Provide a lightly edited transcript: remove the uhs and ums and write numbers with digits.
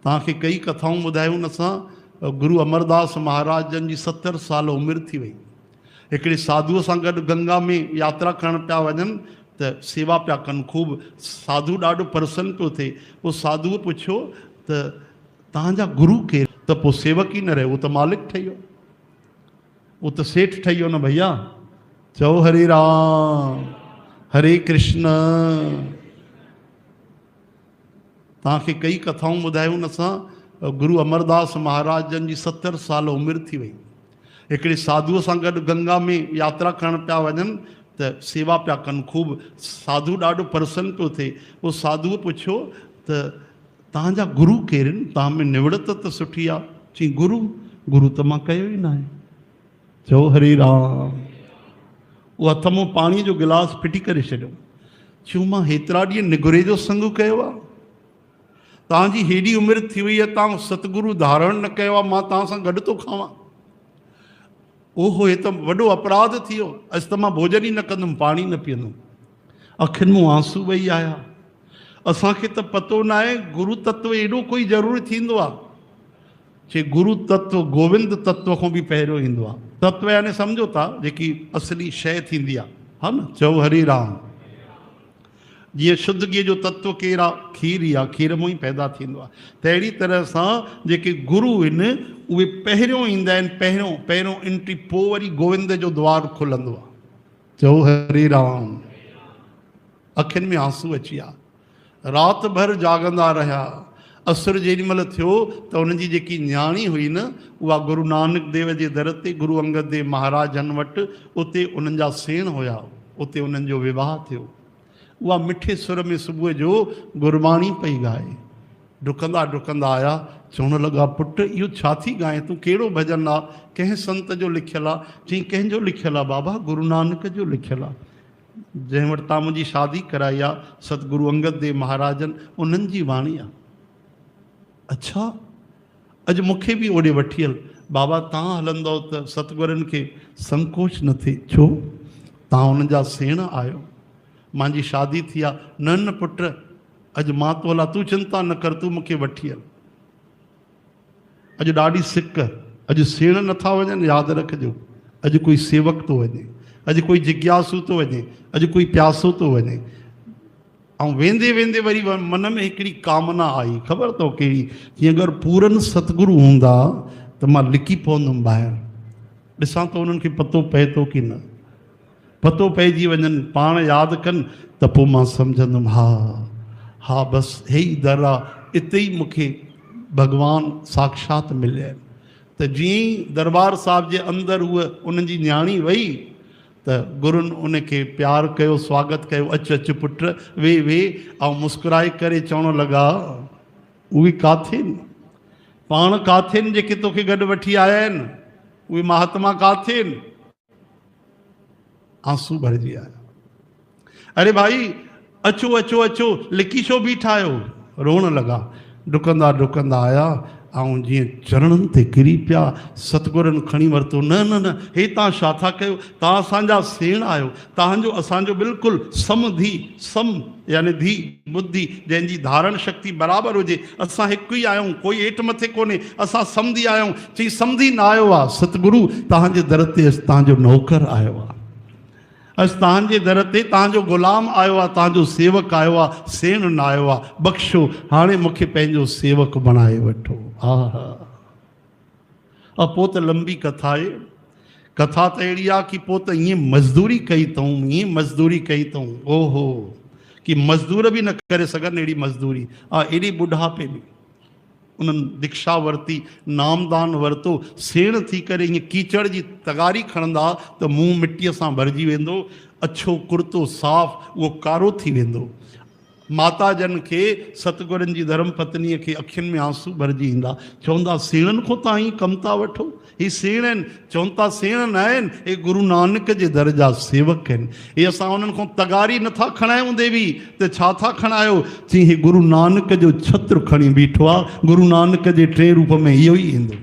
तव्हांखे कई कथाऊं ॿुधायूं असां। गुरु अमरदास महाराज जन जी 70 साल उमिरि थी वई। हिकिड़े साधुअ सां गॾु गंगा में यात्रा करण पिया वञनि त सेवा पिया कनि खूब। साधु ॾाढो प्रसन्न पियो थिए। उहो साधुअ पुछियो त तव्हांजा गुरु केरु? त पोइ सेवक ई न रहे, उहो त मालिक ठही वियो, उहो त सेठ ठही वियो न भैया। चओ हरे राम हरे कृष्ण। तव्हांखे कई कथाऊं ॿुधायूं असां। गुरु अमरदास महाराज जन जी 70 साल उमिरि थी वई। हिकिड़े साधुअ सां गॾु गंगा में यात्रा करण पिया वञनि त सेवा पिया कनि खूब। साधु ॾाढो प्रसन्न पियो थिए। उहो साधुअ पुछियो त तव्हांजा गुरु केरु आहिनि? तव्हां में निवड़त त सुठी आहे। चई गुरु गुरु त मां कयो ई न आहे। चओ हरे राम। उहो हथ मां पाणीअ जो गिलास फिटी करे छॾियो। चयूं मां हेतिरा ॾींहं निगुरे जो संग कयो आहे। तव्हांजी हेॾी उमिरि थी वई आहे, तव्हां सतगुरु धारण न कयो आहे, मां तव्हां सां गॾु थो खावां। ओहो हे त वॾो अपराध थी वियो। अॼु त मां भोजन ई न कंदुमि, पाणी न पीअंदुमि। अखियुनि मां आंसू वही आया। असांखे त पतो न आहे गुरु तत्व एॾो कोई ज़रूरी थींदो आहे। चए गुरु तत्व गोविंद तत्व खां बि पहिरियों ईंदो आहे। तत्व यानी सम्झो था जेकी असली शइ थींदी आहे, हा न। चओ हरे राम। जीअं शुद्ध गिह जो तत्व केरु आहे? खीर ई आहे, खीर मां ई पैदा थींदो आहे। त अहिड़ी तरह सां जेके गुरु आहिनि उहे पहिरियों ईंदा आहिनि, पहिरियों एंट्री, पोइ वरी गोविंद जो द्वार खुलंदो आहे। चओ हरे राम। अखियुनि में आंसू अची विया। राति भर जागंदा रहिया। असुर जेॾी महिल थियो त उनजी जेकी न्याणी हुई न, उहा गुरु नानक देव जे दर ते गुरु अंगद देव महाराजनि वटि, उते उन्हनि जा सेण हुया, उते उन्हनि जो विवाह थियो। उहा मिठे सुर में सुबुह जो गुरबाणी पई ॻाए। डुकंदा डुकंदा आया। चवण लॻा पुट इहो छा थी ॻाए तूं? कहिड़ो भॼन आहे? कंहिं संत जो लिखियलु आहे? चई कंहिंजो लिखियलु आहे बाबा? गुरु नानक जो लिखियलु आहे। जंहिं वटि तव्हां मुंहिंजी शादी कराई आहे, सतगुरु अंगद देव महाराजनि, उन्हनि जी वाणी आहे। अच्छा, अॼु मूंखे बि ओॾे वठी हल। बाबा तव्हां हलंदव त सतगुरनि खे संकोच न थिए। छो? तव्हां उन्हनि जा सेण आहियो, मुंहिंजी शादी थी आहे। न न पुट, अॼु मां तो हलां, तूं चिंता न कर, तूं मूंखे वठी हल। अॼु ॾाढी सिक, अॼु सेण नथा वञनि, यादि रखिजो। अॼु कोई सेवक थो वञे, अॼु कोई जिज्ञासु थो वञे, अॼु कोई प्यासो थो वञे। ऐं वेंदे वेंदे वरी मन में हिकिड़ी कामना आई, ख़बर अथव कहिड़ी? कि अगरि पूरन सतगुरु हूंदा त मां लिकी पवंदुमि ॿाहिरि, ॾिसां त उन्हनि खे पतो पए थो कि न। पतो पइजी वञनि, पाण यादि कनि, त पोइ मां सम्झंदुमि हा हा बसि हे ई दर आहे, इते ई मूंखे भॻवानु साक्षात मिलिया आहिनि। त जीअं ई दरबार साहिब जे अंदरि उहा उन्हनि जी न्याणी वई त गुरुनि उनखे प्यारु कयो, स्वागत कयो। अचु अचु पुट, वे। ऐं मुस्कुराए करे चवण लॻा उहे काथे आहिनि? पाण काथे आहिनि जेके तोखे गॾु वठी आया आहिनि? उहे महात्मा काथे आहिनि? आंसू भरिजी आया। अरे भाई अचो अचो अचो, लिकी छो बीठा आहियो? रोअण लॻा। डुकंदा डुकंदा आया ऐं जीअं चरणनि ते किरी पिया। सतगुरनि खणी वरितो। न न न, हे तव्हां छा था कयो? तव्हां असांजा सेण आहियो। तव्हांजो असांजो बिल्कुलु सम यानी धी बुद्धि जंहिंजी धारण शक्ति बराबरि हुजे, असां हिकु ई आहियूं, कोई हेठि मथे कोन्हे, असां सम्झी आहियूं। चई सम्झी न आयो आहे सतगुरु, तव्हांजे दर ते तव्हांजो नौकर आयो आहे। अॼु तव्हांजे दर ते तव्हांजो ग़ुलाम आयो आहे, तव्हांजो सेवक आयो आहे, सेण न आयो आहे। बख़्शो, हाणे मूंखे पंहिंजो सेवक बणाए वठो। हा हा। पोइ त लंबी कथा आहे। कथा त अहिड़ी आहे कि पोइ त ईअं मज़दूरी कई अथऊं, ईअं मज़दूरी कई अथऊं, ओहो, कि मज़दूर बि न करे सघनि अहिड़ी मज़दूरी। एॾे बुढ़ापे में उन्हनि दीक्षा वरिती, नामदान वरितो। सेण थी करे ईअं कीचड़ जी तगारी खणंदा त मुंहुं मिटीअ सां भरिजी वेंदो, अछो कुर्तो साफ़ उहो कारो थी वेंदो। माता जन खे, सतगुरनि जी धर्म पत्नीअ खे अखियुनि में आंसू भरिजी ईंदा। चवंदा सेणनि खां तव्हां ईअं कमु था वठो? ही सेण आहिनि? चवनि था सेण न आहिनि, हे गुरु नानक जे दर जा सेवक आहिनि। हे असां उन्हनि खां तगारी नथा खणायूं देवी, त छा था खणायो? चई हे गुरु नानक जो छत्र खणी बीठो आहे, गुरु नानक जे टे रूप में इहो ई ईंदो।